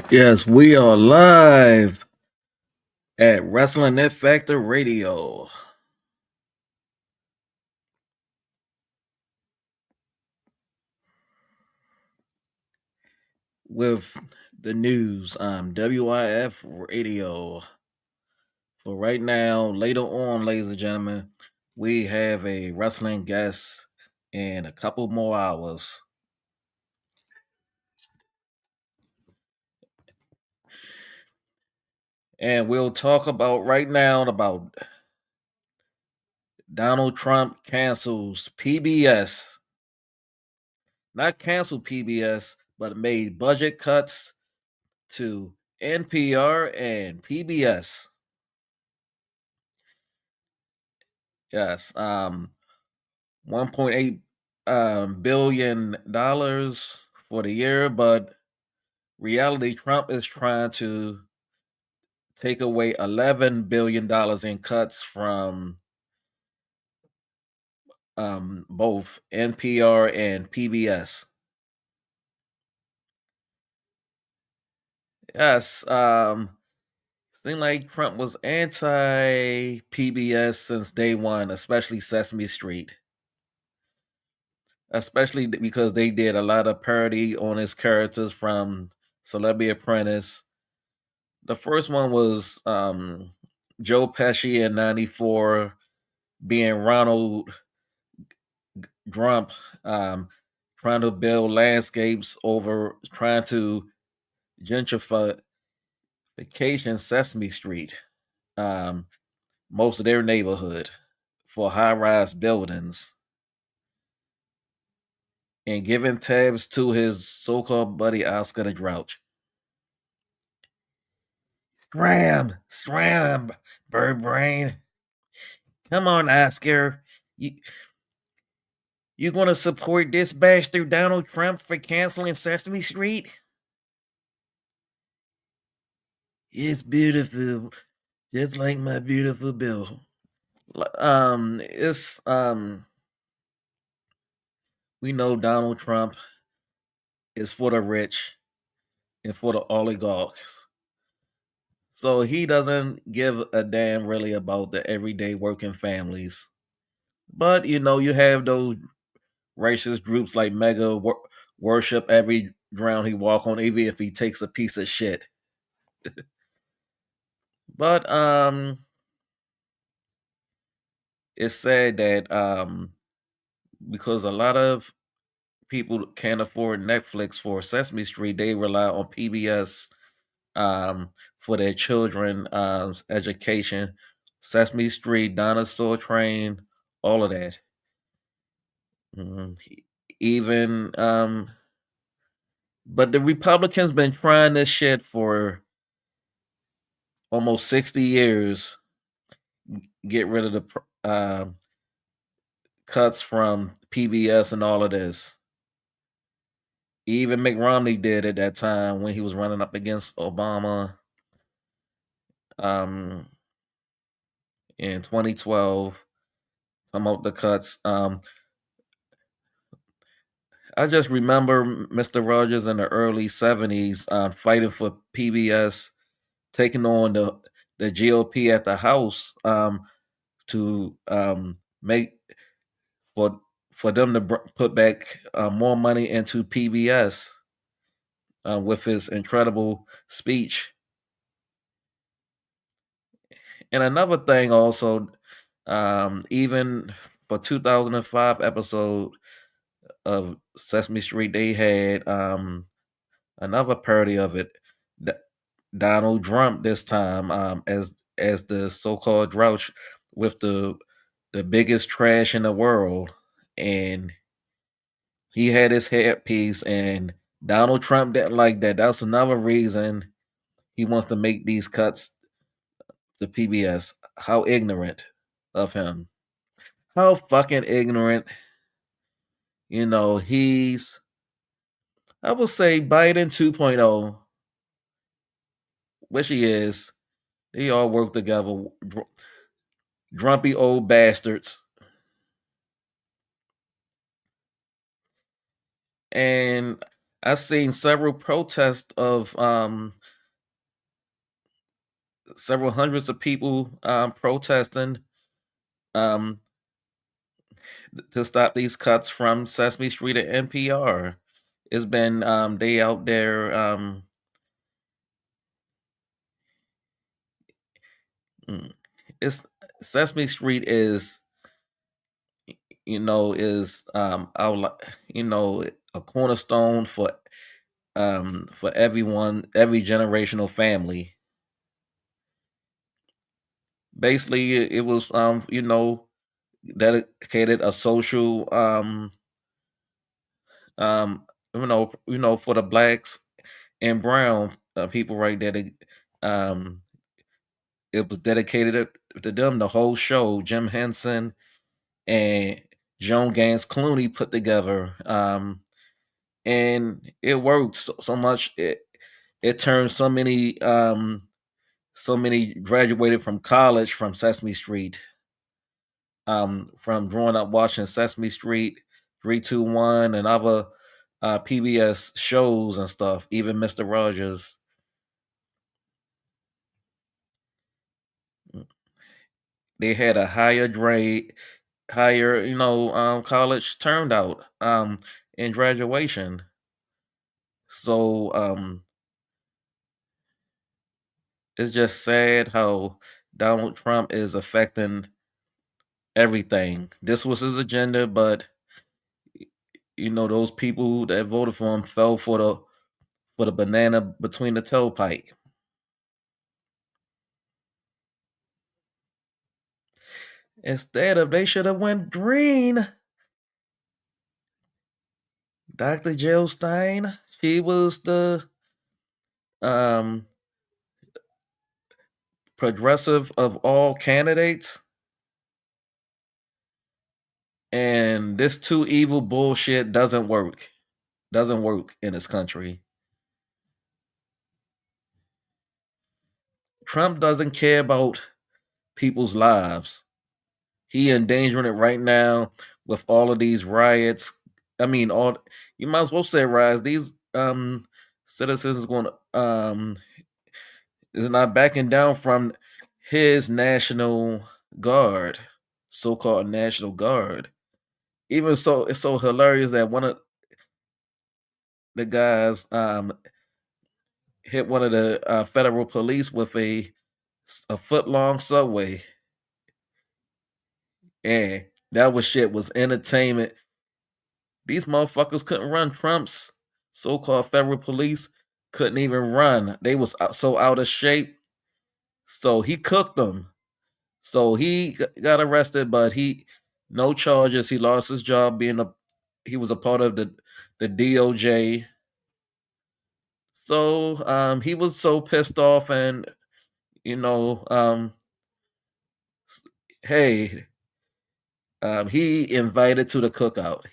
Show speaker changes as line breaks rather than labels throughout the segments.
Yes, we are live at Wrestling Net Factor Radio with the news. WIF Radio. For right now, later on, ladies and gentlemen, we have a wrestling guest in a couple more hours. And we'll talk about right now about Donald Trump cancels PBS. Not canceled PBS, but made budget cuts to NPR and PBS. Yes, $1.8 billion for the year, but reality, Trump is trying to take away $11 billion in cuts from both NPR and PBS. Yes, seemed like Trump was anti PBS since day one, especially Sesame Street. Especially because they did a lot of parody on his characters from Celebrity Apprentice. The first one was Joe Pesci in '94 being Ronald Grump, trying to build landscapes over trying to gentrify vacation Sesame Street, um, most of their neighborhood for high-rise buildings, and giving tabs to his so-called buddy Oscar the Grouch. Scram, bird brain. Come on, Oscar. You you gonna support this bastard Donald Trump for canceling Sesame Street? It's beautiful, just like my beautiful bill. It's we know Donald Trump is for the rich and for the oligarchs. So he doesn't give a damn really about the everyday working families. But you have those racist groups like Mega worship every ground he walk on, even if he takes a piece of shit. But it's sad that because a lot of people can't afford Netflix for Sesame Street, they rely on PBS for their children education. Sesame Street, Dinosaur Train, all of that. Mhm. Even but the Republicans been trying this shit for almost 60 years. Get rid of the cuts from PBS and all of this. Even Mitt Romney did at that time when he was running up against Obama um, in 2012. Some of the cuts. I just remember Mr. Rogers in the early 70s fighting for PBS, taking on the GOP at the House to make for for them to put back more money into PBS with his incredible speech. And another thing, also, even for 2005 episode of Sesame Street, they had another parody of it. D- Donald Trump this time as the so-called Grouch with the biggest trash in the world, and he had his headpiece, and Donald Trump didn't like that. That's another reason he wants to make these cuts to PBS. How ignorant of him. How fucking ignorant. He's, I would say, Biden 2.0, which he is. They all work together. Grumpy old bastards. And I've seen several protests of several hundreds of people protesting um, to stop these cuts from Sesame Street and NPR. It's been they out there. Mm, it's Sesame Street is a cornerstone for everyone, every generational family. Basically, it was dedicated a social for the blacks and brown people right there. Um, it was dedicated to them. The whole show, Jim Henson and Joan Gans Clooney put together, and it worked so much. It turned so many graduated from college from Sesame Street, from growing up watching Sesame Street, 321, and other PBS shows and stuff. Even Mister Rogers. They had a higher, college turnout in graduation. So it's just sad how Donald Trump is affecting everything. This was his agenda, but those people that voted for him fell for the banana between the tailpipe. Instead of they should have went green. Dr. Jill Stein, she was the um progressive of all candidates, and this too evil bullshit doesn't work in this country. Trump doesn't care about people's lives. He endangering it right now with all of these riots. I mean, all you might as well say riots. These citizens going to is not backing down from his national guard, so-called national guard. Even so, it's so hilarious that one of the guys hit one of the federal police with a foot long subway, and that was shit was entertainment. These motherfuckers couldn't run. Trump's so-called federal police couldn't even run. They was so out of shape. So he cooked them. So he got arrested, but he no charges. He lost his job he was a part of the DOJ. So he was so pissed off, and you know, hey, he invited to the cookout.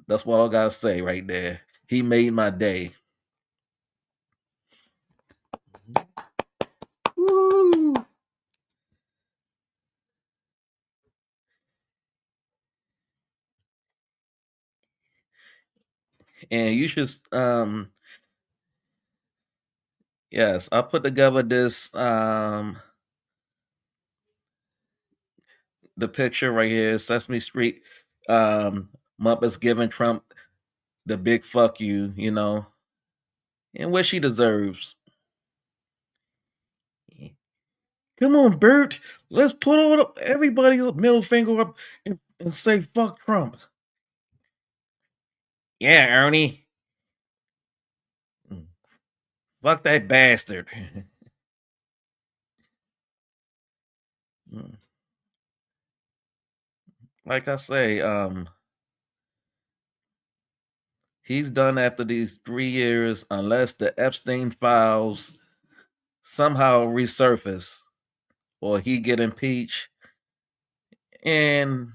That's what I gotta say right there. He made my day. Woo! And you should, yes, I put together this, the picture right here, Sesame Street, Muppets giving Trump the big fuck you, and what she deserves. Come on, Bert. Let's put on everybody's middle finger up and say fuck Trump. Yeah, Ernie. Mm, fuck that bastard. Mm, like I say, he's done after these 3 years unless the Epstein files somehow resurface or he get impeached. And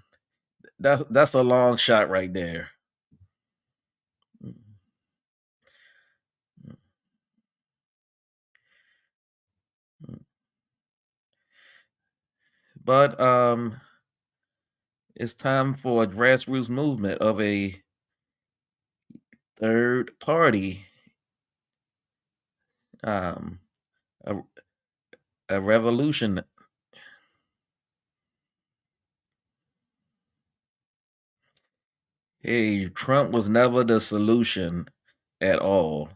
that's a long shot right there. Mm, mm, mm. But it's time for a grassroots movement of third party, um, a, a revolution. Hey, Trump was never the solution at all.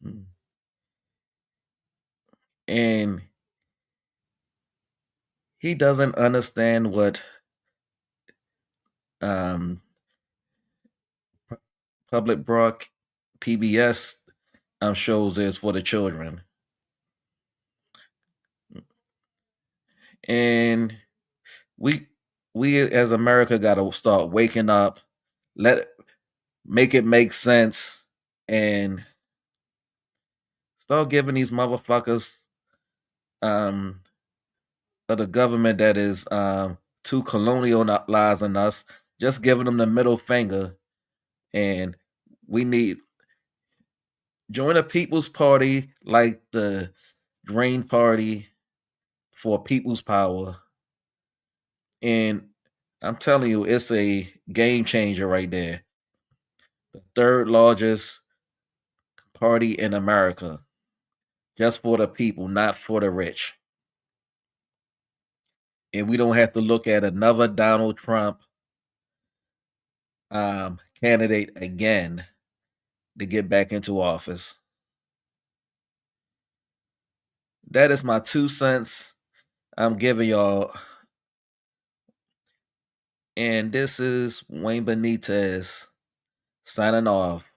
Mm. And he doesn't understand what um, pu- public broad PBS shows is for the children. And we we as America got to start waking up, let make it make sense, and start giving these motherfuckers um, of the government that is too colonializing us, just giving them the middle finger. And we need join a people's party like the Green Party for People's Power. And I'm telling you, it's a game changer right there. The third largest party in America, just for the people, not for the rich. And we don't have to look at another Donald Trump candidate again to get back into office. That is my 2 cents I'm giving y'all. And this is Wayne Benitez signing off.